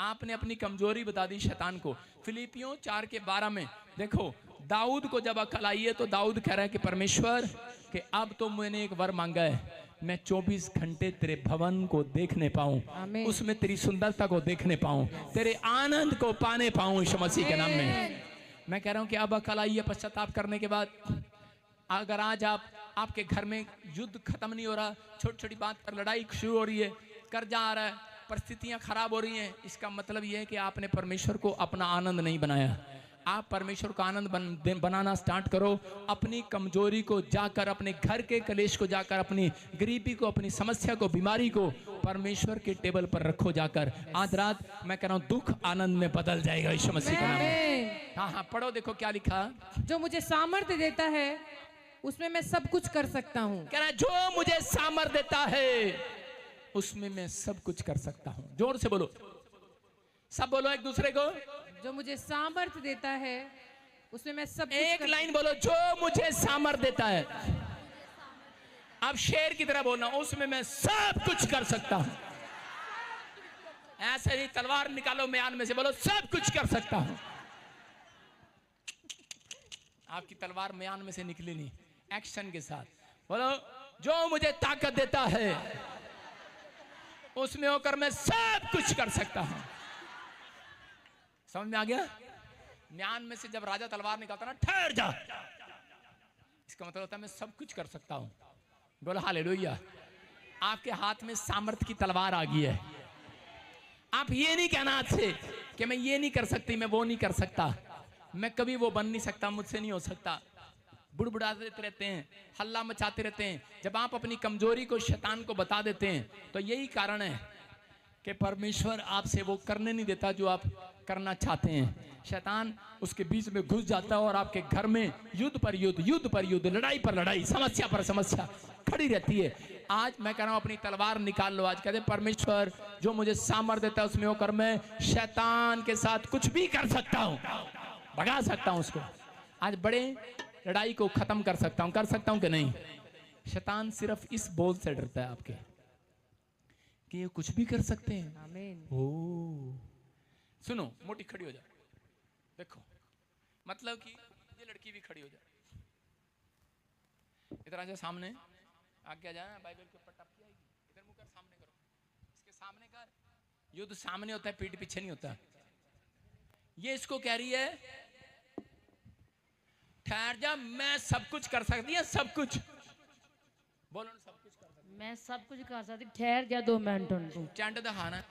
आपने अपनी कमजोरी बता दी शैतान को। फिलिपियों 4:12 में देखो, दाऊद को जब अकल आई है तो दाऊद कह रहा है कि परमेश्वर कि अब तो मैंने एक वर मांगा है, मैं 24 घंटे तेरे भवन को देखने पाऊं, उसमें तेरी सुंदरता को देखने पाऊं, तेरे आनंद को पाने पाऊं यीशु मसीह के नाम में। मैं कह रहा हूं कि अब अकल आई है पश्चाताप करने के बाद। अगर आज आपके घर में युद्ध खत्म नहीं हो रहा, छोटी छोटी बात पर लड़ाई शुरू हो रही है, कर्जा आ रहा है, परिस्थितियां खराब हो रही हैं, इसका मतलब यह है कि आपने परमेश्वर को अपना आनंद नहीं बनाया। आप परमेश्वर का आनंद बनाना स्टार्ट करो। अपनी कमजोरी को जाकर, अपने घर के कलेश को जाकर, अपनी गरीबी को, अपनी समस्या को, बीमारी को परमेश्वर के टेबल पर रखो जाकर। आज रात मैं कह रहा हूं दुख आनंद में बदल जाएगा यीशु मसीह के नाम में। हाँ हाँ पढ़ो, देखो क्या लिखा। जो मुझे सामर्थ्य देता है उसमें मैं सब कुछ कर सकता हूँ। कह रहा जो मुझे सामर्थ्य देता है उसमें मैं सब कुछ कर सकता हूँ। जोर से बोलो, सब बोलो एक दूसरे को। जो मुझे सामर्थ्य देता है उसमें मैं सब कुछ एक लाइन बोलो, जो मुझे सामर्थ्य देता है। अब शेर की तरह बोलना, उसमें मैं सब कुछ कर सकता हूं। ऐसे ही तलवार निकालो म्यान में से, बोलो सब कुछ कर सकता हूं। आपकी तलवार म्यान में से निकली नहीं, एक्शन के साथ बोलो, जो मुझे ताकत देता है उसमें होकर मैं सब कुछ कर सकता हूं। समझ में आ गया? म्यान में से जब राजा तलवार निकालता ना, ठहर जा, इसका मतलब होता है मैं सब कुछ कर सकता हूं। बोलो हालेलुया। आपके हाथ में सामर्थ्य की तलवार आ गई है। आप ये नहीं कहना आज से कि मैं ये नहीं कर सकती, मैं वो नहीं कर सकता, मैं कभी वो बन नहीं सकता, मुझसे नहीं हो सकता। बुड़बुड़ाते रहते हैं, हल्ला मचाते रहते हैं। जब आप अपनी कमजोरी को शैतान को बता देते हैं तो यही कारण है कि परमेश्वर आपसे वो करने नहीं देता जो आप करना चाहते हैं। शैतान उसके बीच में घुस जाता है और आपके घर में युद्ध पर युद्ध, युद्ध पर युद्ध, लड़ाई पर लड़ाई, समस्या पर समस्या खड़ी रहती है। आज मैं कह रहा हूं अपनी तलवार निकाल लो। आज कहते परमेश्वर जो मुझे सामर्थ्य देता है उसमें होकर मैं शैतान के साथ कुछ भी कर सकता हूं, भगा सकता हूं उसको। आज बड़े लड़ाई को खत्म कर सकता हूं, कर सकता हूं कि नहीं? शैतान सिर्फ इस बोल से डरता है आपके कि ये कुछ भी कर सकते हैं। आमीन। ओ सुनो, मोटी खड़ी हो जा, देखो मतलब कि ये लड़की भी खड़ी हो जाए, इधर आ जा, सामने आगे आ जाए, बाइबल के ऊपर टपकी आएगी, इधर मुंह कर, सामने करो, इसके सामने कर। युद्ध सामने होता है, पीठ पीछे नहीं होता। ये इसको कह रही है ठहर जा, मैं सब कुछ कर सकती है, सब कुछ बोलो ना, सब कुछ कर सकती, मैं सब कुछ कर सकती, ठहर जा 2 मिनट तू चंड दहाना।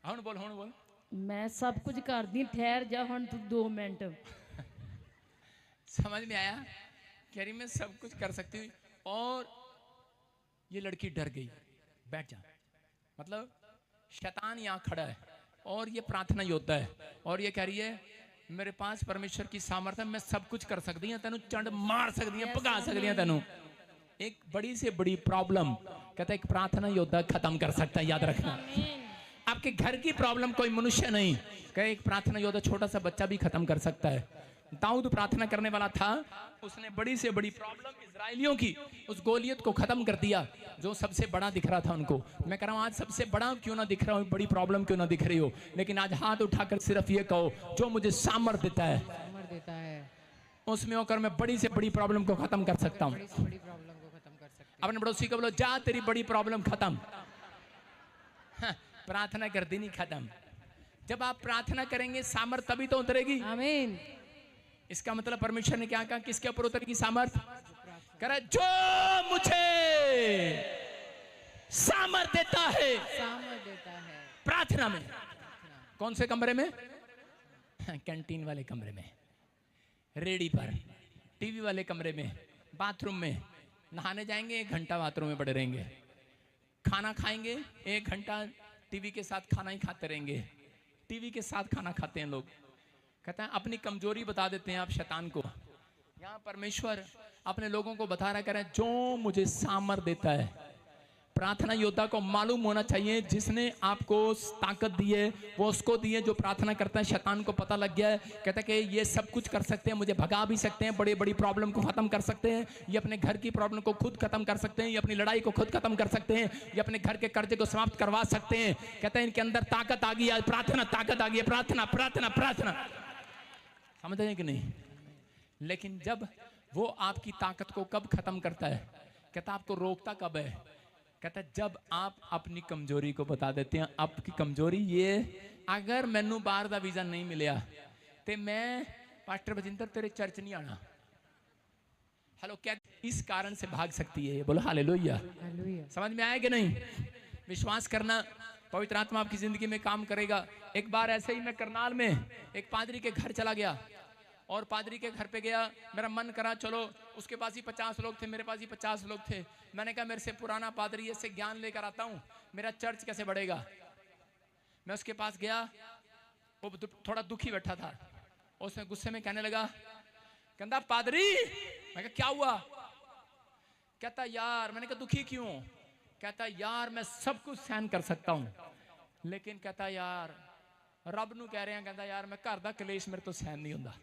हुण बोल, हुण बोल। मैं सब कुछ कर दी, ठहर जा हुण तू 2 मिनट। समझ में आया? कह रही मैं सब कुछ कर सकती हूँ। और ये लड़की डर गई, बैठ जा। मतलब शैतान यहाँ खड़ा है और ये प्रार्थना योद्धा है और ये कह रही है मेरे पास परमेश्वर की सामर्थ्य, मैं सब कुछ कर सकती हूँ, तेनू चंड मार सकती है, भगा सकती है तेनू। एक बड़ी से बड़ी प्रॉब्लम कहता है एक प्रार्थना योद्धा खत्म कर सकता है, याद रखना। आपके घर की प्रॉब्लम कोई मनुष्य नहीं, कहे एक प्रार्थना योद्धा, छोटा सा बच्चा भी खत्म कर सकता है। दाऊद प्रार्थना करने वाला था, उसने बड़ी से बड़ी प्रॉब्लम इजराइलियों की, उस गोलियत को खत्म कर दिया जो सबसे बड़ा दिख रहा था उनको। मैं कह रहा हूं आज सबसे बड़ा क्यों ना दिख रहा हो, बड़ी प्रॉब्लम क्यों ना दिख रही हो, लेकिन आज हाथ उठाकर सिर्फ ये कहो जो मुझे सामर्थ्य देता है उसमें होकर मैं बड़ी से बड़ी प्रॉब्लम को खत्म कर सकता हूँ। अपने पड़ोसी को बोलो जा तेरी बड़ी प्रॉब्लम खत्म। हाँ, प्रार्थना कर दी नहीं खत्म। जब आप प्रार्थना करेंगे सामर्थ्य तभी तो उतरेगी। आमीन। इसका मतलब परमेश्वर ने क्या कहा, किसके ऊपर उतरेगी सामर्थ्य? कह जो मुझे सामर्थ्य देता है प्रार्थना में। कौन से कमरे में? कैंटीन वाले कमरे में, रेडी पर, टीवी वाले कमरे में, बाथरूम में। नहाने जाएंगे 1 घंटा बाथरूम में पड़े रहेंगे, खाना खाएंगे 1 घंटा टीवी के साथ खाना ही खाते रहेंगे, टीवी के साथ खाना खाते हैं लोग। कहते हैं अपनी कमजोरी बता देते हैं आप शैतान को। यहाँ परमेश्वर अपने लोगों को बता रहा, कह रहे हैं जो मुझे सामर्थ्य देता है प्रार्थना योद्धा को मालूम होना चाहिए जिसने आपको ताकत दी है वो उसको दी है जो प्रार्थना करता है। शैतान को पता लग गया है, कहता है कि ये सब कुछ कर सकते हैं, मुझे भगा भी सकते हैं, बड़ी बड़ी प्रॉब्लम को खत्म कर सकते हैं, ये अपने घर की प्रॉब्लम को खुद खत्म कर सकते हैं, ये अपनी लड़ाई को खुद खत्म कर सकते हैं, ये अपने घर के कर्जे को समाप्त करवा सकते हैं। कहते हैं इनके अंदर ताकत आ गई है, प्रार्थना ताकत आ गई है, प्रार्थना प्रार्थना प्रार्थना। समझ रहे हैं कि नहीं? लेकिन जब वो आपकी ताकत को कब खत्म करता है, कहता आपको रोकता कब है, कहता जब आप अपनी कमजोरी को बता देते हैं। आपकी कमजोरी ये, अगर मैनू बाहर का वीजा नहीं मिलिया तो मैं पास्टर बजिंदर तेरे चर्च नहीं आना। हेलो, क्या इस कारण से भाग सकती है? बोलो हालेलुया। समझ में आया कि नहीं? विश्वास करना, पवित्र आत्मा आपकी जिंदगी में काम करेगा। एक बार ऐसे ही मैं करनाल में एक पादरी के घर चला गया और पादरी के घर पे गया, मेरा मन करा चलो, उसके पास ही 50 लोग थे, मेरे पास ही 50 लोग थे। मैंने कहा मेरे से पुराना पादरी है, इससे ज्ञान लेकर आता हूँ, मेरा चर्च कैसे बढ़ेगा। मैं उसके पास गया, वो थोड़ा दुखी बैठा था, उसने गुस्से में कहने लगा, कहता पादरी। मैं कहा क्या हुआ? कहता यार, मैंने कहा दुखी क्यों? कहता यार मैं सब कुछ सहन कर सकता हूँ, लेकिन कहता यार रब नू कह रहे हैं, कहता यार मैं घर दा कलेश मेरे तो सहन नहीं होता।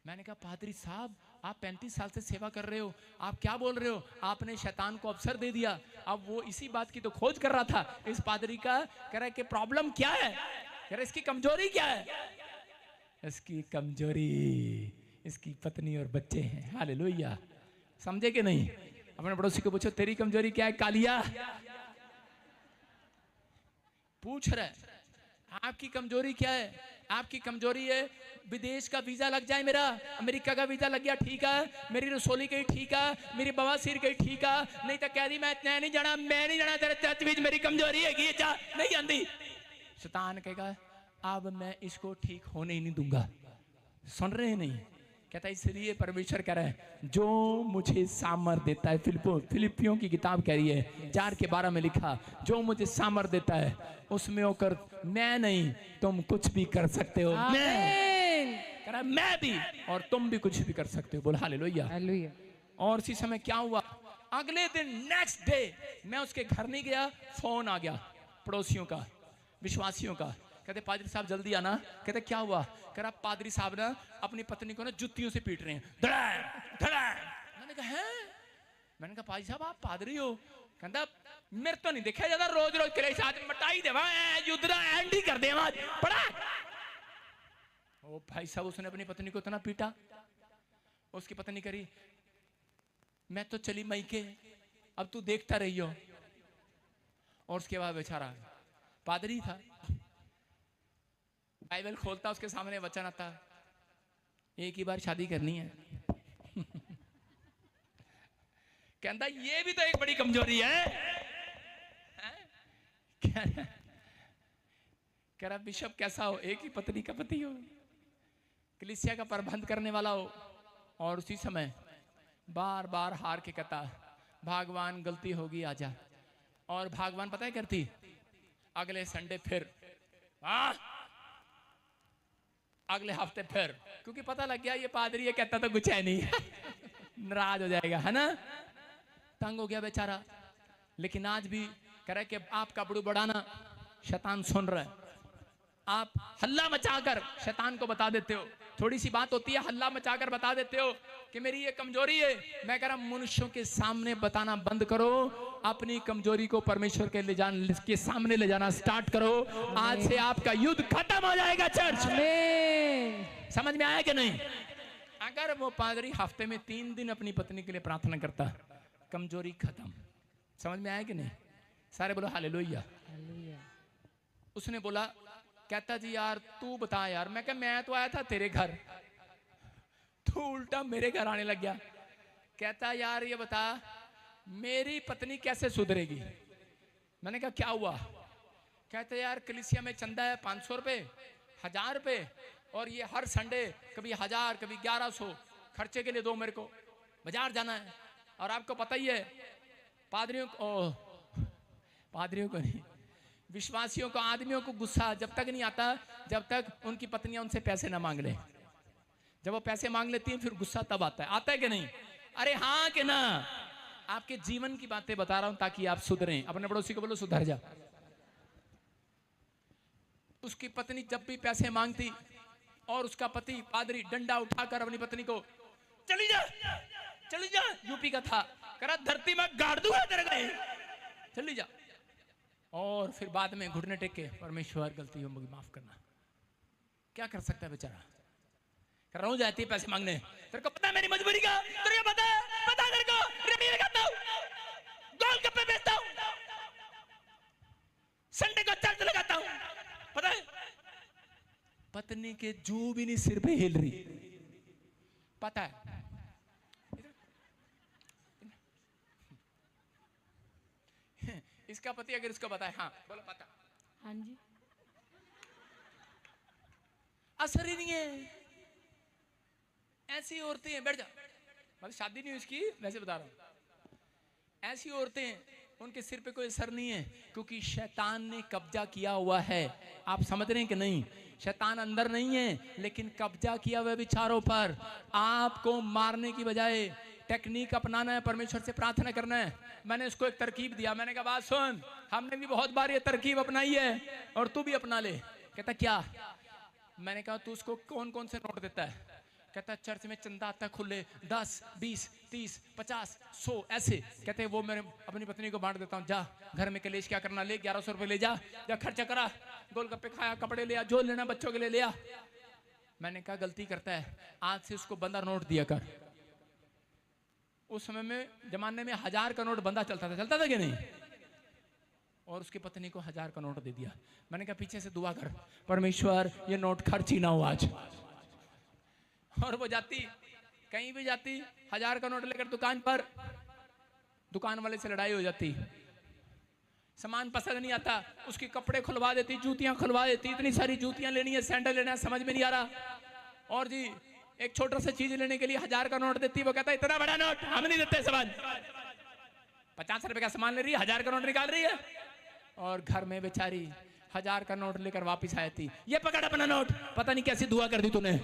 मैंने कहा पादरी साहब आप 35 साल से सेवा कर रहे हो, आप क्या बोल रहे हो? आपने शैतान को अवसर दे दिया। अब वो इसी बात की तो खोज कर रहा था इस पादरी का, कह रहा है कि प्रॉब्लम क्या है, कह रहा इसकी कमजोरी क्या है। इसकी कमजोरी इसकी पत्नी और बच्चे हैं। हालेलुया। समझे कि नहीं? अपने पड़ोसी को पूछो तेरी कमजोरी क्या है कालिया? पूछ रहे आपकी कमजोरी क्या है? आपकी कमजोरी है विदेश का वीजा लग जाए, मेरा अमेरिका का वीजा लग गया ठीक है, मेरी रसोली गई ठीक है, मेरी बवासीर गई ठीक है, नहीं तो कह दी मैं नहीं जाना, मैं नहीं जाना तेरे चर्च में, मेरी कमजोरी है जा नहीं आंदी। शैतान कहेगा अब मैं इसको ठीक होने ही नहीं दूंगा। सुन रहे नहीं? कहता इसलिए परमेश्वर कह रहा है जो मुझे सामर्थ देता है। फिलिपियों की किताब कह रही है 4:12 में लिखा, जो मुझे सामर्थ देता है उसमें होकर मैं नहीं तुम कुछ भी कर सकते हो। मैं भी और तुम भी कुछ भी कर सकते हो। बोल हालेलुया। और इसी समय क्या हुआ, अगले दिन नेक्स्ट डे मैं उसके घर नहीं गया, फोन आ गया पड़ोसियों का, विश्वासियों का, कहते पादरी साहब जल्दी आना। कहते क्या हुआ? कह रहा पादरी साहब ना अपनी पत्नी को ना जुत्तियों से पीट रहे हैं, धड़ाम धड़ाम। मैंने कहा हैं? मैंने कहा पादरी साहब आप पादरी हो? कहता मेरे तो नहीं देखा ज्यादा, रोज रोज करे साथ मटाई देवा युद्धरा एंड ही कर दे पड़ा। ओ भाई साहब उसने अपनी पत्नी को इतना पीटा, उसकी पत्नी करी मैं तो चली मई के, अब तू देखता रही हो। और उसके बाद बेचारा पादरी था, बाइबल खोलता उसके सामने वचन आता एक ही बार शादी करनी है। कहता ये भी तो एक बड़ी कमजोरी है। कह रहा बिशप कैसा हो? एक ही पत्नी का पति हो, कलीसिया का प्रबंध करने वाला हो। और उसी समय बार बार हार के कहता भगवान गलती होगी आजा। और भगवान पता है करती अगले संडे फिर अगले हफ्ते फिर, क्योंकि पता लग गया ये पादरी है कहता तो कुछ है नहीं। नाराज हो जाएगा है ना, तंग हो गया बेचारा। लेकिन आज भी कह रहा है कि आपका बड़ू बढ़ाना शैतान सुन रहा है। आप हल्ला मचाकर शैतान को बता देते हो, थोड़ी सी बात होती है हल्ला मचाकर बता देते हो कि मेरी ये कमजोरी है। मैं कह रहा मनुष्यों के सामने बताना बंद करो, अपनी कमजोरी को परमेश्वर के सामने ले जाना स्टार्ट करो। आज से आपका युद्ध खत्म हो जाएगा चर्च। समझ में आया कि नहीं? अगर वो पादरी हफ्ते में 3 दिन अपनी पत्नी के लिए प्रार्थना करता, कमजोरी खत्म। समझ में आया कि नहीं? सारे बोलो हालेलुया। उसने बोला कहता जी यार तू बता यार। मैं कहा मैं तो आया था तेरे घर, तू उल्टा मेरे घर आने लग गया। कहता यार ये बता मेरी पत्नी कैसे सुधरेगी। मैंने कहा क्या हुआ? कहते यार कलीसिया में चंदा है 500 रुपए, 1000 रुपए, और ये हर संडे कभी 1000 कभी 1100 खर्चे के लिए दो, मेरे को बाजार जाना है। और आपको पता ही है पादरियों को नहीं, विश्वासियों को, आदमियों को गुस्सा जब तक नहीं आता जब तक उनकी पत्नियां उनसे पैसे ना मांग ले। जब वो पैसे मांग लेती हैं फिर गुस्सा तब आता है कि नहीं? अरे हाँ कि ना? आपके जीवन की बातें बता रहा हूं ताकि आप सुधरें। अपने पड़ोसी को बोलो सुधर जा। उसकी पत्नी जब भी पैसे मांगती और उसका पति पादरी डंडा उठाकर अपनी पत्नी को चली जा यूपी का था, करा धरती में गाड़ दूंगा तेरे को, चली जा। और फिर बाद में घुटने टेक के परमेश्वर गलती होगी माफ करना। क्या कर सकता है बेचारा। कर रहा हूं जाती है पैसे मांगने, तेरे को पता है मेरी मजबूरी का, तेरे को पता है तेरे को, रेडी लगाता हूं, गोलगप्पे बेचता हूं, संडे को चर्च लगाता हूं, पता है। पत्नी के जू भी नहीं सिर पे हिल रही, पता है। इसका पति अगर इसको बताए, हाँ बोलो पता, हाँ जी, असर ही नहीं है। ऐसी औरतें हैं, बैठ जा, मतलब शादी नहीं हुई इसकी, वैसे बता रहा हूं। ऐसी औरतें हैं, उनके सिर पे कोई असर नहीं है, क्योंकि शैतान ने कब्जा किया हुआ है। आप समझ रहे हैं कि नहीं। शैतान अंदर नहीं है, लेकिन कब्जा किया हुआ विचारों पर। आपको मारने की बजाय टेक्निक अपनाना है, परमेश्वर से प्रार्थना करना है। मैंने उसको एक तरकीब दिया, मैंने कहा बात सुन, हमने भी बहुत बार ये तरकीब अपनाई है और तू भी अपना ले। कहता क्या? मैंने कहा तू उसको कौन कौन से नोट देता है? कहता चर्च में चंदा आता खुले 10, 20, 30, 50, 100 ऐसे। कहते वो मैं अपनी पत्नी को बांट देता हूँ, जा घर में कलेश क्या करना, ले 1100 रुपए ले जा खर्चा करा, गोलगप्पे खाया, कपड़े लिया, जो लेना बच्चों के लिए लिया। मैंने कहा गलती करता है, आज से उसको बंदा नोट दिया कर। उस समय में जमाने में 1000 का नोट बंदा चलता था कि नहीं? और उसकी पत्नी को 1000 का नोट दे दिया। मैंने कहा पीछे से दुआ कर, परमेश्वर ये नोट खर्च ही ना हो आज। और वो जाती, कहीं भी जाती, 1000 का नोट लेकर दुकान पर, दुकान वाले से लड़ाई हो जाती, सामान पसंद नहीं आता, उसके कपड़े खुलवा देती, जूतियां खुलवा देती। इतनी सारी जूतियां लेनी है, सैंडल लेना है, समझ में नहीं आ रहा। और जी एक छोटा सा चीज लेने के लिए 1000 का नोट देती, वो कहता है इतना बड़ा नोट हम नहीं देते सामान। 50 रुपए का सामान ले रही है, 1000 का नोट निकाल रही है, और घर में बेचारी 1000 का नोट लेकर वापिस आई थी। ये पकड़ अपना नोट, पता नहीं कैसी दुआ कर दी तूने।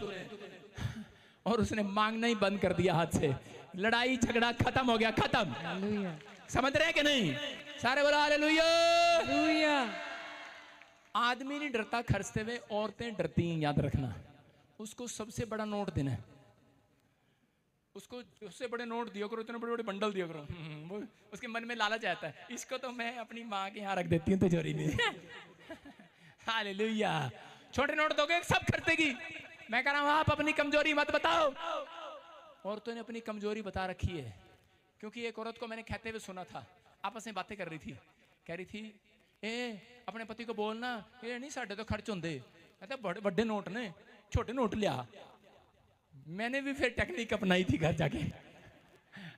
और उसने मांगना ही बंद कर दिया हाथ से। लड़ाई झगड़ा खत्म हो गया, खत्म। समझ रहे कि नहीं? सारे बोलो हालेलुया। आदमी नहीं डरता खर्चते हुए, औरतें डरती हैं, याद रखना। उसको सबसे बड़ा नोट देना है, उसको उससे बड़े नोट दिया करो, इतने बड़े बड़े बंडल दिया करो। वो उसके मन में लालच आता है, इसको तो मैं अपनी माँ के यहाँ रख देती हूँ तिजोरी में। हालेलुया। छोटे नोट दोगे सब खर्चेगी। मैं कह रहा हूँ आप अपनी कमजोरी मत बताओ। औरतों ने अपनी कमजोरी बता रखी है, क्योंकि एक औरत को मैंने कहते हुए सुना था, आपस में बातें कर रही थी, कह रही थी ए अपने पति को बोलना ये नहीं साढ़े तो खर्च होंगे, कहते बड़े बड़े नोट ने, छोटे नोट लिया। मैंने भी फिर टेक्निक अपनाई थी घर जाके।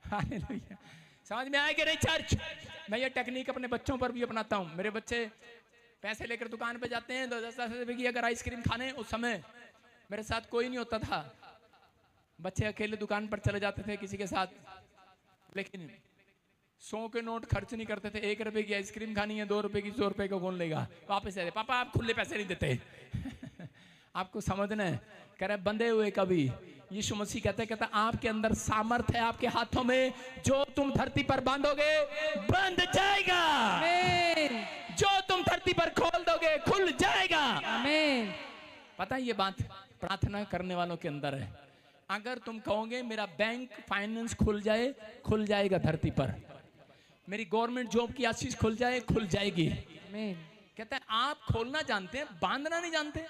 हालेलुया। समझ में आया कि नहीं चर्च? मैं ये टेक्निक अपने बच्चों पर भी अपनाता हूँ। मेरे बच्चे पैसे लेकर दुकान पे जाते हैं, 10-10 रुपए की अगर आइसक्रीम खाने, उस समय मेरे साथ कोई नहीं होता था, बच्चे अकेले दुकान पर चले जाते थे किसी के साथ, लेकिन 100 के नोट खर्च नहीं करते थे। 1 रुपए की आइसक्रीम खानी है, 2 रुपए की, 100 रुपए को कौन लेगा? वापस आ जाए, पापा आप खुले पैसे नहीं देते। आपको समझना है। कह रहे बंधे हुए कभी, यीशु मसीह कहता आपके अंदर सामर्थ है, आपके हाथों में, जो तुम धरती पर बांधोगे बंध जाएगा, जो तुम धरती पर खोल दोगे खुल जाएगा। आमीन। पता है ये बात प्रार्थना करने वालों के अंदर है। अगर तुम कहोगे मेरा बैंक फाइनेंस खुल जाए, खुल जाएगा धरती पर। मेरी गवर्नमेंट जॉब की आशीष खुल जाए, खुल जाएगी। कहता है आप खोलना जानते हैं, बांधना नहीं जानते।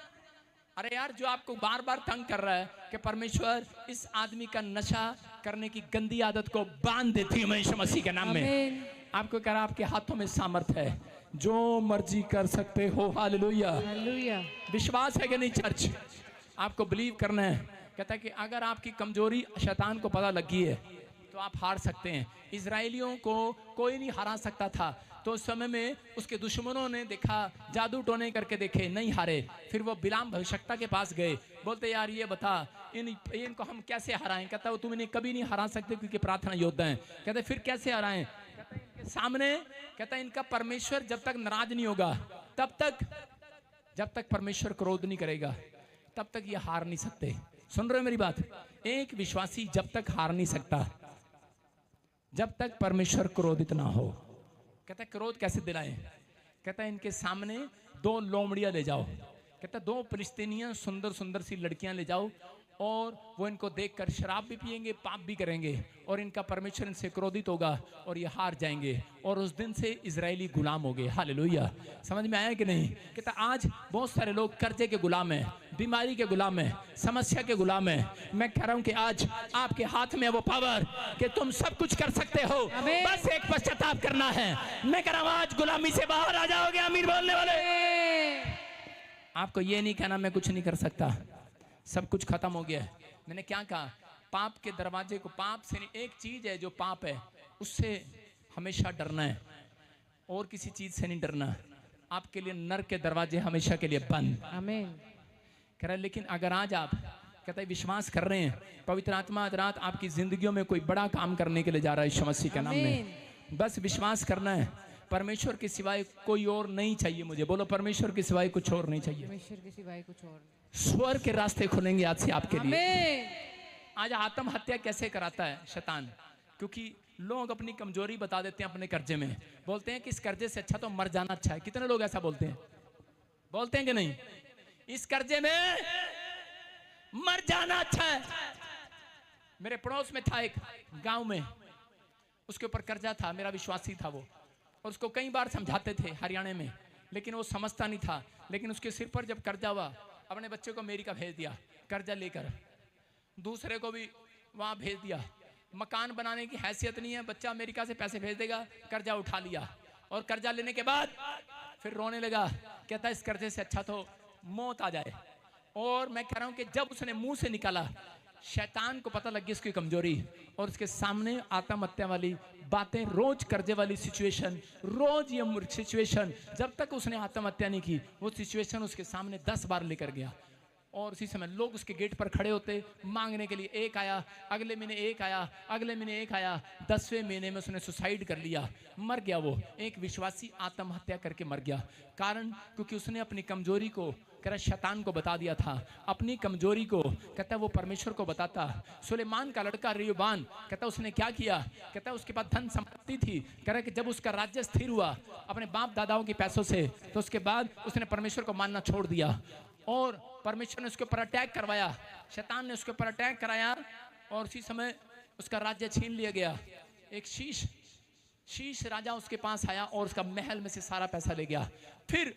अरे यार, जो आपको बार बार तंग कर रहा है कि परमेश्वर इस आदमी का नशा करने की गंदी आदत को बांध देती है यीशु मसीह के नाम में। आपको कह रहा आपके हाथों में सामर्थ है, जो मर्जी कर सकते हो। हालेलुया। विश्वास है कि नहीं चर्च? आपको बिलीव करना है। कहता है कि अगर आपकी कमजोरी शैतान को पता लगी है तो आप हार सकते हैं। इजराइलियों को कोई नहीं हरा सकता था, तो उस समय में उसके दुश्मनों ने देखा, जादू टोने करके देखे, नहीं हारे। फिर वो बिलाम भविष्यवक्ता के पास गए, बोलते यार ये बता इनको हम कैसे हराएं? कहता है तुम इन्हें कभी नहीं हरा सकते क्योंकि प्रार्थना योद्धा हैं। कहते फिर कैसे हराएं? कहता है इनके सामने, कहता है इनका परमेश्वर जब तक नाराज नहीं होगा, तब तक, जब तक परमेश्वर क्रोध नहीं करेगा तब तक ये हार नहीं सकते। सुन रहे हो मेरी बात? एक विश्वासी जब तक हार नहीं सकता जब तक परमेश्वर क्रोधित ना हो। कहता है क्रोध कैसे दिलाएं? कहता है इनके सामने 2 लोमड़ियां ले जाओ। कहता है 2 फिलिस्तीनियां सुंदर सुंदर सी लड़कियां ले जाओ और वो इनको देखकर शराब भी पिएंगे, पाप भी करेंगे और इनका परमेश्वर इनसे क्रोधित होगा और ये हार जाएंगे और उस दिन से इजरायली गुलाम हो गए। हालेलुया। समझ में आया कि नहीं? कहता आज बहुत सारे लोग कर्जे के गुलाम हैं, बीमारी के गुलाम हैं, समस्या के गुलाम हैं। मैं कह रहा हूं कि आज आपके हाथ में वो पावर कि तुम सब कुछ कर सकते हो, बस एक पश्चाताप करना है। मैं कह रहा हूं आज गुलामी से बाहर आ जाओगे। अमीर बोलने वाले, आपको ये नहीं कहना मैं कुछ नहीं कर सकता, सब कुछ खत्म हो गया है। मैंने क्या कहा? पाप के दरवाजे को, पाप से नहीं, एक चीज है जो पाप है उससे हमेशा डरना है और किसी चीज से नहीं डरना। आपके लिए नरक के दरवाजे हमेशा के लिए बंद। आमीन। कह रहा है लेकिन अगर आज आप कहता है विश्वास कर रहे हैं, पवित्र आत्मा आज रात आपकी जिंदगियों में कोई बड़ा काम करने के लिए जा रहा है यीशु मसीह के नाम में। बस विश्वास करना है। परमेश्वर के सिवाय कोई और नहीं चाहिए मुझे। बोलो परमेश्वर के सिवाय कुछ और नहीं चाहिए। परमेश्वर के सिवाय कुछ और। स्वर्ग के रास्ते खुलेंगे आज से आपके लिए। आमीन। आज आत्महत्या कैसे कराता है शैतान? क्योंकि लोग अपनी कमजोरी बता देते हैं अपने कर्जे में, बोलते हैं कि इस कर्जे से अच्छा तो मर जाना अच्छा है। कितने लोग ऐसा बोलते हैं? बोलते हैं कि नहीं? इस कर्जे में मर जाना अच्छा है। मेरे पड़ोस में था एक गांव में, उसके ऊपर कर्जा था, मेरा विश्वासी था वो, और उसको कई बार समझाते थे हरियाणा में, लेकिन वो समझता नहीं था। लेकिन उसके सिर पर जब कर्जा हुआ, अपने बच्चे को अमेरिका भेज दिया कर्जा लेकर, दूसरे को भी वहां भेज दिया। मकान बनाने की हैसियत नहीं है, बच्चा अमेरिका से पैसे भेज देगा, कर्जा उठा लिया और कर्जा लेने के बाद फिर रोने लगा, कहता इस कर्जे से अच्छा तो मौत आ जाए। और मैं कह रहा हूं कि जब उसने मुंह से निकाला, शैतान को पता लग गई उसकी कमजोरी और उसके सामने आत्महत्या वाली बातें, रोज कर्जे वाली सिचुएशन, रोज ये सिचुएशन, जब तक उसने आत्महत्या नहीं की वो सिचुएशन उसके सामने 10 बार लेकर गया। और उसी समय लोग उसके गेट पर खड़े होते मांगने के लिए। एक आया, अगले महीने एक आया, अगले महीने एक आया, 10वें महीने में उसने सुसाइड कर लिया, मर गया। वो एक विश्वासी आत्महत्या करके मर गया। कारण क्योंकि उसने अपनी कमजोरी को कह रहा शैतान को बता दिया था, अपनी कमजोरी को कहता वो परमेश्वर को बताता। सुलेमान का लड़का रेहबाम कहता उसने क्या किया? कहता उसके पास धन संपत्ति थी, कह रहा कि जब उसका राज्य स्थिर हुआ अपने बाप दादाओं के पैसों से, तो उसके बाद उसने परमेश्वर को मानना छोड़ दिया और परमेश्वर ने उसके ऊपर अटैक करवाया, शैतान ने उसके ऊपर अटैक कराया और उसी समय उसका राज्य छीन लिया गया। एक शीश राजा उसके पास आया और उसका महल में से सारा पैसा ले गया। फिर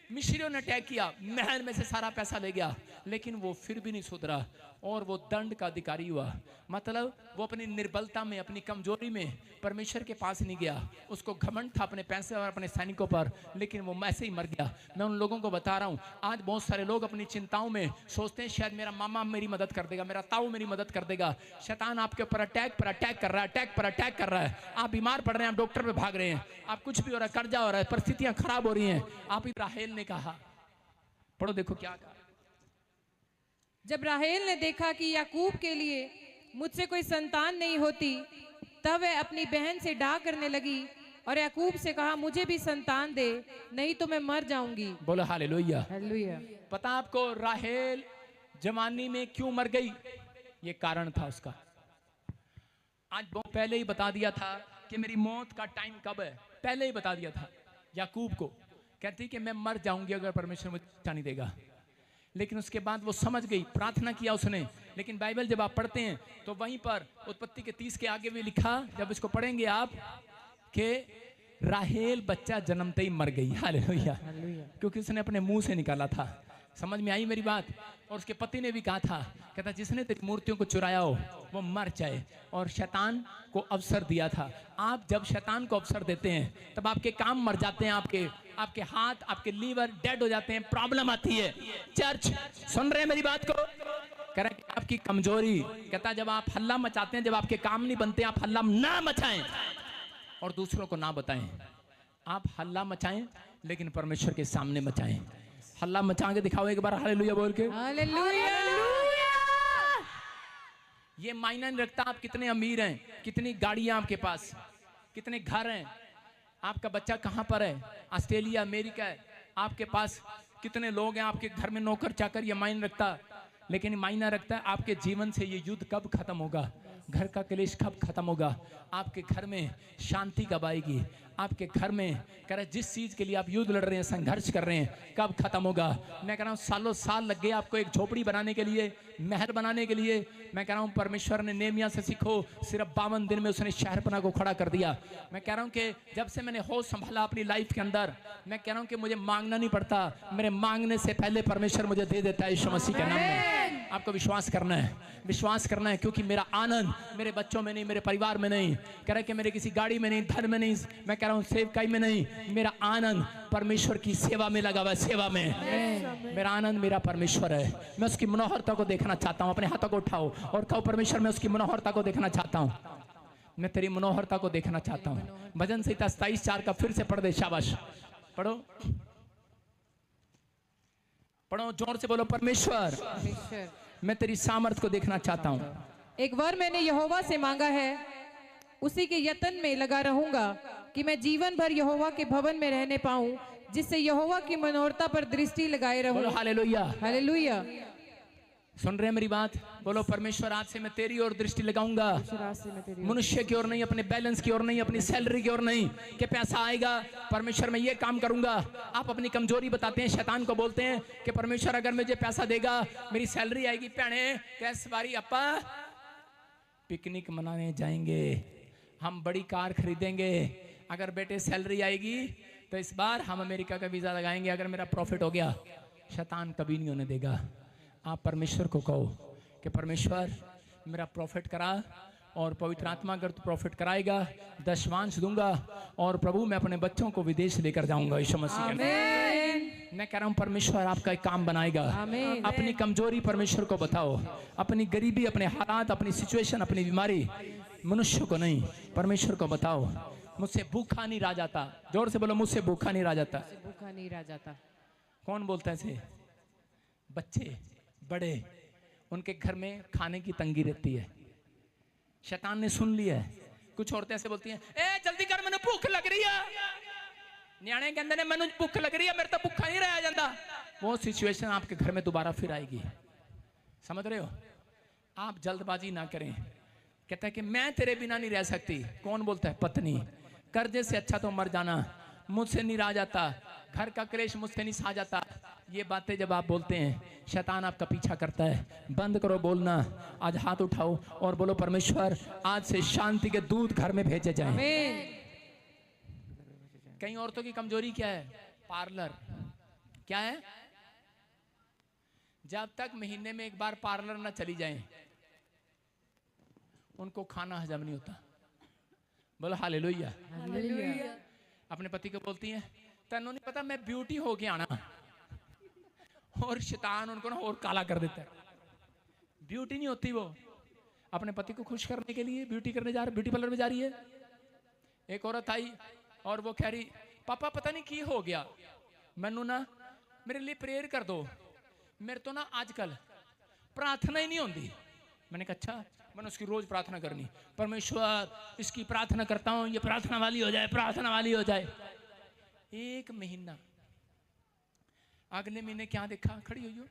मिस्रियों ने अटैक किया, महल में से सारा पैसा ले गया, लेकिन वो फिर भी नहीं सुधरा और वो दंड का अधिकारी हुआ। मतलब वो अपनी निर्बलता में, अपनी कमजोरी में परमेश्वर के पास नहीं गया। उसको घमंड था अपने पैसे और अपने सैनिकों पर, लेकिन वो ऐसे ही मर गया। मैं उन लोगों को बता रहा हूँ, आज बहुत सारे लोग अपनी चिंताओं में सोचते हैं शायद मेरा मामा मेरी मदद कर देगा, मेरा ताऊ मेरी मदद कर देगा। शैतान आपके ऊपर अटैक पर अटैक कर रहा है, अटैक पर अटैक कर रहा है। आप बीमार पड़ रहे हैं, आप डॉक्टर पे भाग रहे हैं, आप कुछ भी हो रहा है, कर्जा हो रहा है, परिस्थितियां खराब हो रही हैं। आप राहेल ने कहा, पढ़ो देखो क्या कहा। जब राहेल ने देखा कि याकूब के लिए मुझसे कोई संतान नहीं होती, तब वह अपनी बहन से डाह करने लगी और याकूब से कहा मुझे भी संतान दे, नहीं तो मैं मर जाऊंगी। बोलो हालेलुया। हालेलुया। पता आपको राहेल जवानी में क्यों मर गई? ये कारण था उसका। आज बहुत पहले ही बता दिया था कि मेरी मौत का टाइम कब है, पहले ही बता दिया था याकूब को। कहती कि मैं मर जाऊंगी अगर परमेश्वर मुझे बच्चा नहीं देगा। लेकिन उसके बाद वो समझ गई, प्रार्थना किया उसने। लेकिन बाइबल जब आप पढ़ते हैं तो वहीं पर उत्पत्ति के 30 के आगे भी लिखा, जब इसको पढ़ेंगे आप, कि राहेल बच्चा जन्मते ही मर गई। हालेलुया। क्योंकि उसने अपने मुंह से निकाला था। समझ में आई मेरी बात? और उसके पति ने भी कहा था, कहता जिसने तेरी मूर्तियों को चुराया हो वो मर जाए। और शैतान को अवसर दिया था। आप जब शैतान को अवसर देते हैं तब आपके काम मर जाते हैं, आपके हाथ, आपके लीवर डेड हो जाते हैं, प्रॉब्लम आती है। चर्च सुन रहे हैं मेरी बात को? कह रहा है कि आपकी कमजोरी, कहता जब आप हल्ला मचाते हैं, जब आपके काम नहीं बनते, आप हल्ला ना मचाएं और दूसरों को ना बताएं। आप हल्ला मचाएं लेकिन परमेश्वर के सामने मचाएं। हल्ला मचा के दिखाओ एक बार हालेलुया बोल के। हालेलुया। ये मायना नहीं रखता आप कितने अमीर हैं, कितनी गाड़ियां आपके पास, कितने घर हैं, आपका बच्चा कहां पर है, ऑस्ट्रेलिया अमेरिका है, आपके पास कितने लोग हैं, आपके घर में नौकर चाकर, ये मायने रखता। लेकिन मायना रखता है आपके जीवन से ये युद्ध कब खत्म होगा। घर का क्लेश कब खत्म होगा? आपके घर में शांति कब आएगी? आपके घर में कह रहे जिस चीज के लिए आप युद्ध लड़ रहे हैं, संघर्ष कर रहे हैं, कब खत्म होगा? मैं कह रहा हूँ सालों साल लग गए आपको एक झोपड़ी बनाने के लिए, महल बनाने के लिए। मैं कह रहा हूँ परमेश्वर ने नेमिया से सीखो, सिर्फ 52 दिन में उसने शहरपना को खड़ा कर दिया। मैं कह रहा हूँ कि जब से मैंने होश संभाला अपनी लाइफ के अंदर, मैं कह रहा हूँ कि मुझे मांगना नहीं पड़ता, मेरे मांगने से पहले परमेश्वर मुझे दे देता है यीशु मसीह के नाम में। आपको विश्वास करना है, विश्वास करना है, क्योंकि मेरा आनंद मेरे बच्चों में नहीं, मेरे परिवार में नहीं, कह रहे कि मेरे किसी गाड़ी में नहीं, धन में नहीं, मैं कह रहा हूँ सेवकाई में नहीं, मेरा आनंद परमेश्वर की सेवा में लगा हुआ है, सेवा में। मेरा आनंद मेरा परमेश्वर है। मैं उसकी मनोहरता को देखना चाहता हूँ। अपने हाथों को उठाओ और कहो परमेश्वर मैं उसकी मनोहरता को देखना चाहता हूँ, मैं तेरी मनोहरता को देखना चाहता हूँ। भजन संहिता 27:4 का फिर से पढ़ दे, शाबाश, पढ़ो पढ़ो, जोर से बोलो परमेश्वर मैं तेरी सामर्थ को देखना चाहता हूँ। एक वर मैंने यहोवा से मांगा है, उसी के यत्न में लगा रहूंगा कि मैं जीवन भर यहोवा के भवन में रहने पाऊं, जिससे यहोवा की मनोहरता पर दृष्टि लगाए रहूं। बोलो हालेलुया, हालेलुया। सुन रहे हैं मेरी बात? बोलो परमेश्वर आज से मैं तेरी ओर दृष्टि लगाऊंगा, मनुष्य की ओर नहीं, अपने बैलेंस की ओर नहीं, अपनी सैलरी की ओर नहीं कि पैसा आएगा। परमेश्वर मैं ये काम करूंगा। आप अपनी कमजोरी बताते हैं, शैतान को बोलते हैं कि परमेश्वर अगर मुझे पैसा देगा, मेरी सैलरी आएगी, भैने कैस बारी अपा पिकनिक मनाने जाएंगे, हम बड़ी कार खरीदेंगे, अगर बेटे सैलरी आएगी तो इस बार हम अमेरिका का वीजा लगाएंगे, अगर मेरा प्रॉफिट हो गया। शैतान कभी नहीं होने देगा। आप परमेश्वर को कहो कि परमेश्वर मेरा प्रॉफिट करा, और पवित्र आत्मा अगर तू प्रॉफिट कराएगा दशमांश दूंगा, और प्रभु मैं अपने बच्चों को विदेश लेकर जाऊंगा यीशु मसीह के नाम। मैं कह रहा हूँ परमेश्वर आपका एक काम बनाएगा। अपनी कमजोरी परमेश्वर को बताओ, अपनी गरीबी, अपने हालात, अपनी सिचुएशन, अपनी बीमारी मनुष्य को नहीं, परमेश्वर को बताओ। मुझसे भूखा नहीं रह जाता, जोर से बोलो मुझसे भूखा नहीं रह जाता। भूखा नहीं रह जाता। कौन बोलता है इसे? बच्चे बड़े, उनके घर में खाने की तंगी रहती है। शैतान ने सुन लिया है। कुछ औरतें ऐसे बोलती हैं, ए जल्दी कर मैंने भूख लग रही है, न्याणे कहते ने मैंने भूख लग रही है, मेरे तो भूखा नहीं रहा जाता। वो सिचुएशन आपके घर में दोबारा फिर आएगी। समझ रहे हो? आप जल्दबाजी ना करें। कहता है कि मैं तेरे बिना नहीं रह सकती। कौन बोलता है? पत्नी। कर्जे से अच्छा तो मर जाना, मुझसे नहीं रहा जाता, घर का क्लेश मुझसे नहीं सहा जाता। ये बातें जब आप बोलते हैं शैतान आपका पीछा करता है। बंद करो बोलना, आज हाथ उठाओ और बोलो परमेश्वर आज से शांति के दूत घर में भेजे जाएं। कई औरतों की कमजोरी क्या है? पार्लर। क्या है? जब तक महीने में एक बार पार्लर ना चली जाएं उनको खाना हजम नहीं होता। बोलो हालेलुया। अपने पति को बोलती हैं तेनों नहीं पता मैं ब्यूटी हो के आना, और शैतान उनको ना और काला कर देता है। ब्यूटी नहीं होती, वो अपने पति को खुश करने के लिए ब्यूटी करने जा रही, ब्यूटी पार्लर में जा रही है। एक औरत आई और वो कह रही पापा पता नहीं की हो गया, मैनू ना मेरे लिए प्रेयर कर दो, मेरे तो ना आजकल प्रार्थना ही नहीं होती। मैंने कहा अच्छा, मैंने उसकी रोज प्रार्थना करनी, परमेश्वर इसकी प्रार्थना करता हूँ ये प्रार्थना वाली हो जाए, प्रार्थना वाली हो जाए। एक महीना, अगले महीने क्या देखा? खड़ी हो,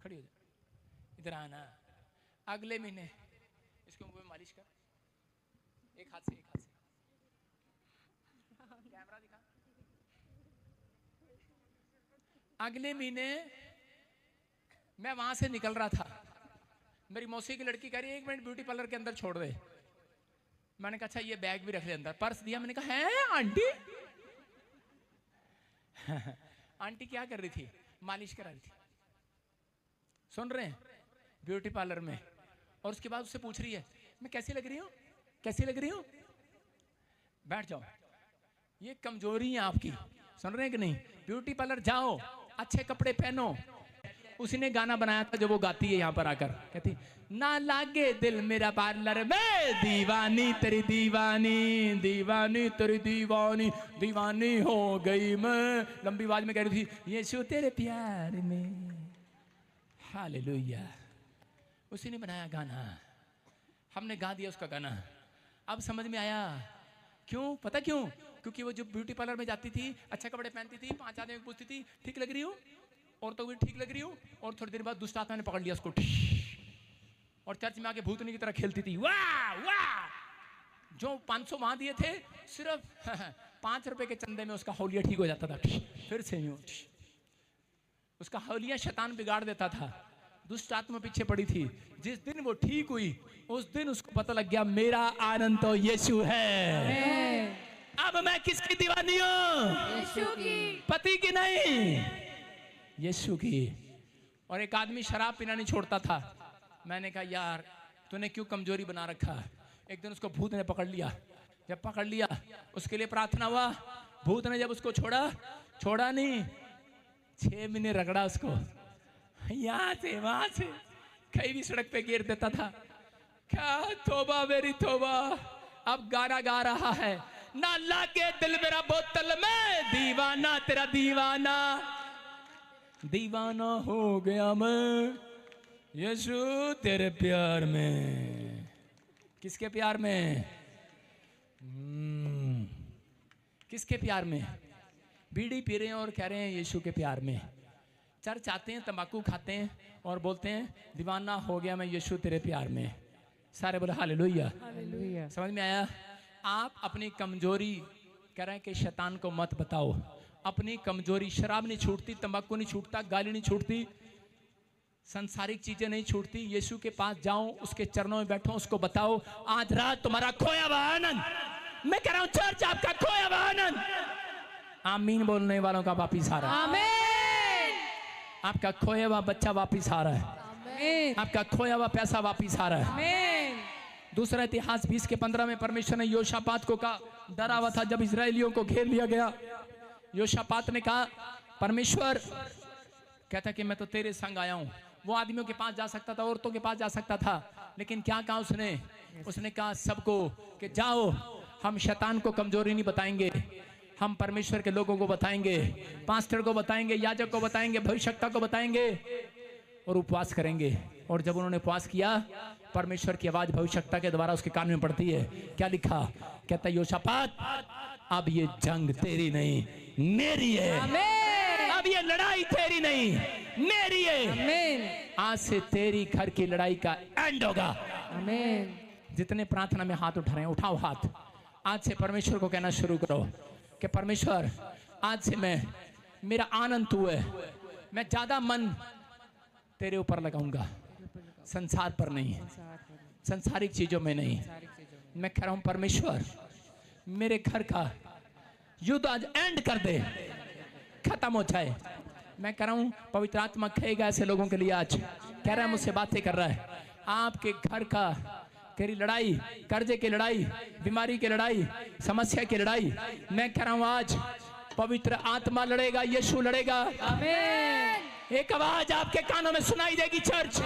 खड़ी हो जा, इधर आना। अगले महीने इसके मुंह में मालिश कर, एक हाथ से, एक हाथ से कैमरा दिखा। अगले महीने मैं वहां से निकल रहा था, मेरी मौसी की लड़की कह रही है 1 मिनट ब्यूटी पार्लर के अंदर छोड़ दे। मैंने कहा अच्छा ये बैग भी रख ले अंदर, पर्स दिया। मैंने कहा है आंटी? आंटी क्या कर रही थी? मालिश करा रही थी। सुन रहे हैं? ब्यूटी पार्लर में। और उसके बाद उससे पूछ रही है मैं कैसी लग रही हूँ, कैसी लग रही हूँ? बैठ जाओ। ये कमजोरी है आपकी। सुन रहे हैं कि नहीं? ब्यूटी पार्लर जाओ, अच्छे कपड़े पहनो। उसी ने गाना बनाया था जो वो गाती है यहाँ पर आकर, कहती ना लागे दिल मेरा पार्लर में, दीवानी तेरी दीवानी, दीवानी तेरी दीवानी, दीवानी हो गई मैं। लंबी आवाज में कह रही थी यीशु तेरे प्यार में। हालेलुया। उसी ने बनाया गाना, हमने गा दिया उसका गाना। अब समझ में आया क्यों? पता क्यों? क्योंकि वो जो ब्यूटी पार्लर में जाती थी, अच्छा कपड़े पहनती थी, 5 आदमी पूछती थी ठीक लग रही हो, औरतों को भी ठीक लग रही हूँ, और थोड़ी देर बाद दुष्ट आत्मा ने पकड़ लिया उसको, और चर्च में आके भूतनी की तरह खेलती थी, वाह वाह। जो 500 वहां दिए थे, सिर्फ 5 रुपए के चंदे में उसका हौलिया ठीक हो जाता था, फिर से यूं उसका हौलिया शैतान बिगाड़ देता था। दुष्ट आत्मा पीछे पड़ी थी। जिस दिन वो ठीक हुई, उस दिन उसको पता लग गया मेरा आनंद तो यीशु है। अब मैं किसकी दीवानी हूँ? यीशु की। पति की नहीं, यीशु की। और एक आदमी शराब पीना नहीं छोड़ता था। मैंने कहा यार तूने क्यों कमजोरी बना रखा? एक दिन उसको भूत ने पकड़ लिया। जब पकड़ लिया, उसके लिए प्रार्थना हुआ। भूत ने जब उसको छोड़ा नहीं, 6 महीने रगड़ा उसको, यहाँ से वहां से, कहीं भी सड़क पे गिर देता था। क्या तौबा मेरी तौबा। अब गाना गा रहा है, ना लागे दिल मेरा बोतल में, दीवाना तेरा दीवाना, दीवाना हो गया मैं यीशु तेरे प्यार में। किसके प्यार में? किसके प्यार में? बीड़ी पी रहे हैं और कह रहे हैं यीशु के प्यार में। चर्च आते हैं, तंबाकू खाते हैं और बोलते हैं दीवाना हो गया मैं यीशु तेरे प्यार में। सारे बोले हालेलुया। समझ में आया? आप अपनी कमजोरी कह रहे हैं कि शैतान को मत बताओ। अपनी कमजोरी, शराब नहीं छूटती, तंबाकू नहीं छूटता, गाली नहीं छूटती, संसारिक चीजें नहीं छूटती। यीशु के पास जाओ, उसके चरणों में बैठो, उसको बताओ आज रात तुम्हारा खोया हुआ आनंद, मैं कह रहा हूं चर्च आपका खोया हुआ आनंद आमीन बोलने वालों का वापिस आ रहा है। आमीन। आपका खोया हुआ बच्चा वापिस आ रहा है। आमीन। आपका खोया हुआ पैसा वापिस आ रहा है। आमीन। दूसरा इतिहास 20 के 15 में परमेश्वर ने योशापात को कहा, डरा हुआ था जब इजरायलियों को घेर लिया गया। योशापात ने कहा परमेश्वर कहता कि मैं तो तेरे संग आया हूं। वो आदमियों के पास जा सकता था, औरतों के पास जा सकता था, लेकिन क्या कहा उसने कहा सबको कि जाओ, हम शैतान को कमजोरी नहीं बताएंगे, हम परमेश्वर के लोगों को बताएंगे, पास्टर को बताएंगे, याजक को बताएंगे, भविष्यवक्ता को बताएंगे और उपवास करेंगे। और जब उन्होंने उपवास किया, परमेश्वर की आवाज भविष्यवक्ता के द्वारा उसके कान में पड़ती है। क्या लिखा? कहता योशापात अब ये जंग तेरी नहीं मेरी है। अब ये लड़ाई तेरी नहीं मेरी है। आमीन। आज से तेरी घर की लड़ाई का एंड होगा। आमीन। जितने प्रार्थना में हाथ उठा रहे हैं, उठाओ हाथ। आज से परमेश्वर को कहना शुरू करो कि परमेश्वर आज से मेरा आनंद तू है, मैं ज्यादा मन तेरे ऊपर लगाऊंगा, संसार पर नहीं, संसारिक चीजों में नहीं। मैं कह रहा हूं परमेश्वर मेरे घर का युद्ध आज एंड कर दे, खत्म हो जाए। मैं कह रहा हूं पवित्र आत्मा कहेगा ऐसे लोगों के लिए, आज कह रहा है, मुझसे बातें कर रहा है। आपके घर का तेरी लड़ाई, कर्जे की लड़ाई, बीमारी की लड़ाई, समस्या की लड़ाई, मैं कह रहा हूं आज पवित्र आत्मा लड़ेगा, यीशु लड़ेगा। आमीन। एक आवाज आपके कानों में सुनाई देगी चर्च।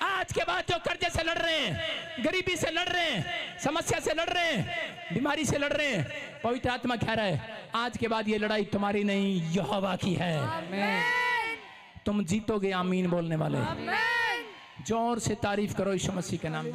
आज के बाद जो कर्जे से लड़ रहे हैं, गरीबी से लड़ रहे हैं, समस्या से लड़ रहे हैं, बीमारी से लड़ रहे हैं, पवित्र आत्मा कह रहा है आज के बाद ये लड़ाई तुम्हारी नहीं यहोवा की है। तुम जीतोगे। आमीन बोलने वाले जोर से तारीफ करो यीशु मसीह के नाम में।